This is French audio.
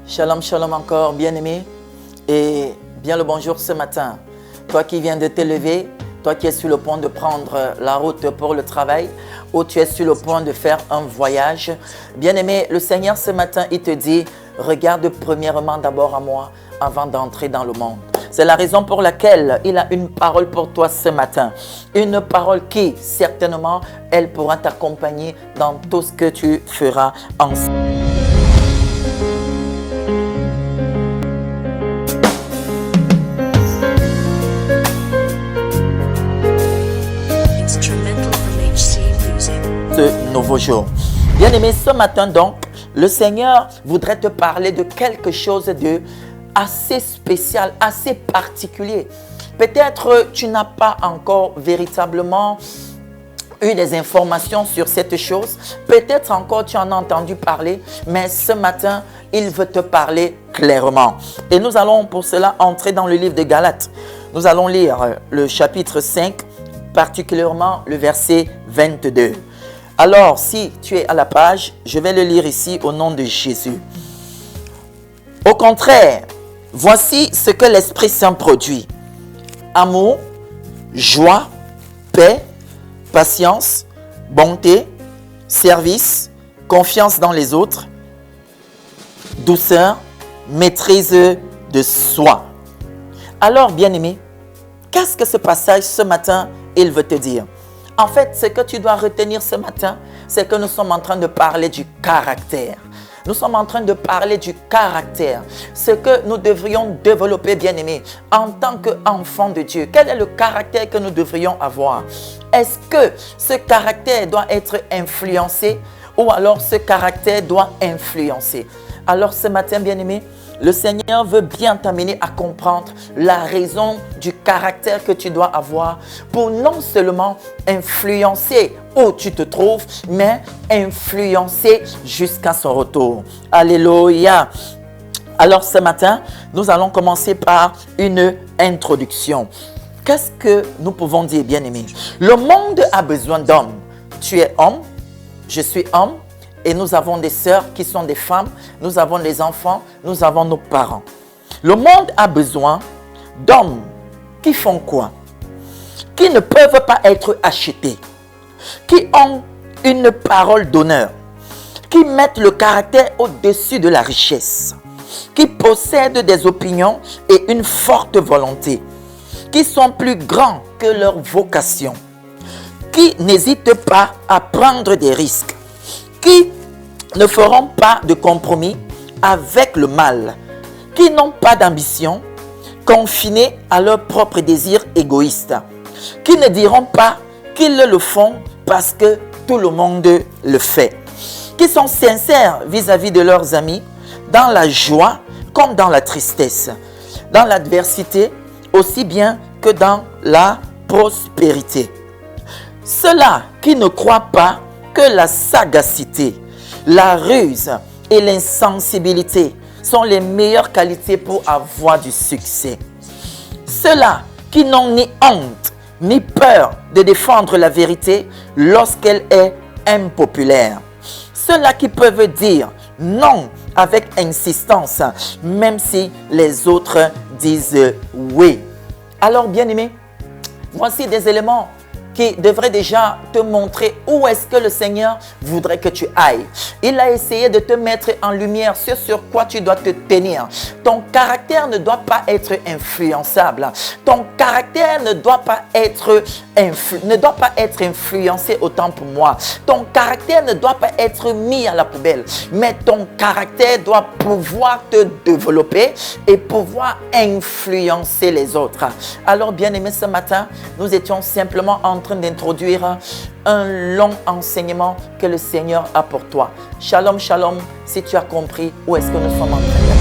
Shalom, shalom encore, bien-aimé, et bien le bonjour ce matin. Toi qui viens de te lever, toi qui es sur le point de prendre la route pour le travail, ou tu es sur le point de faire un voyage. Bien-aimé, le Seigneur ce matin, il te dit, regarde premièrement d'abord à moi avant d'entrer dans le monde. C'est la raison pour laquelle il a une parole pour toi ce matin. Une parole qui, certainement, elle pourra t'accompagner dans tout ce que tu feras ensemble. Ce nouveau jour. Bien-aimé, ce matin donc, le Seigneur voudrait te parler de quelque chose de assez spécial, assez particulier. Peut-être tu n'as pas encore véritablement eu des informations sur cette chose. Peut-être encore tu en as entendu parler, mais ce matin, il veut te parler clairement. Et nous allons pour cela entrer dans le livre de Galates. Nous allons lire le chapitre 5, particulièrement le verset 22. Alors, si tu es à la page, je vais le lire ici au nom de Jésus. Au contraire, voici ce que l'Esprit Saint produit. Amour, joie, paix, patience, bonté, service, confiance dans les autres, douceur, maîtrise de soi. Alors, bien-aimé, qu'est-ce que ce passage ce matin, il veut te dire? En fait, ce que tu dois retenir ce matin, c'est que nous sommes en train de parler du caractère. Nous sommes en train de parler du caractère. Ce que nous devrions développer, bien-aimés, en tant qu'enfants de Dieu. Quel est le caractère que nous devrions avoir? Est-ce que ce caractère doit être influencé ou alors ce caractère doit influencer? Alors ce matin, bien-aimés, le Seigneur veut bien t'amener à comprendre la raison du caractère que tu dois avoir pour non seulement influencer où tu te trouves, mais influencer jusqu'à son retour. Alléluia. Alors ce matin, nous allons commencer par une introduction. Qu'est-ce que nous pouvons dire, bien-aimés? Le monde a besoin d'hommes. Tu es homme, je suis homme. Et nous avons des sœurs qui sont des femmes, nous avons des enfants, nous avons nos parents. Le monde a besoin d'hommes qui font quoi? Qui ne peuvent pas être achetés, qui ont une parole d'honneur, qui mettent le caractère au-dessus de la richesse, qui possèdent des opinions et une forte volonté, qui sont plus grands que leur vocation, qui n'hésitent pas à prendre des risques, qui ne feront pas de compromis avec le mal, qui n'ont pas d'ambition, confinés à leurs propres désirs égoïstes, qui ne diront pas qu'ils le font parce que tout le monde le fait, qui sont sincères vis-à-vis de leurs amis, dans la joie comme dans la tristesse, dans l'adversité aussi bien que dans la prospérité. Ceux-là qui ne croient pas que la sagacité, la ruse et l'insensibilité sont les meilleures qualités pour avoir du succès. Ceux-là qui n'ont ni honte ni peur de défendre la vérité lorsqu'elle est impopulaire. Ceux-là qui peuvent dire non avec insistance, même si les autres disent oui. Alors, bien-aimés, voici des éléments qui devrait déjà te montrer où est-ce que le Seigneur voudrait que tu ailles. Il a essayé de te mettre en lumière ce sur quoi tu dois te tenir. Ton caractère ne doit pas être influençable. Ton caractère ne doit pas être influencé autant pour moi. Ton caractère ne doit pas être mis à la poubelle. Mais ton caractère doit pouvoir te développer et pouvoir influencer les autres. Alors, bien aimé, ce matin, nous étions simplement en train d'introduire un long enseignement que le Seigneur a pour toi. Shalom, shalom, si tu as compris où est-ce que nous sommes en train de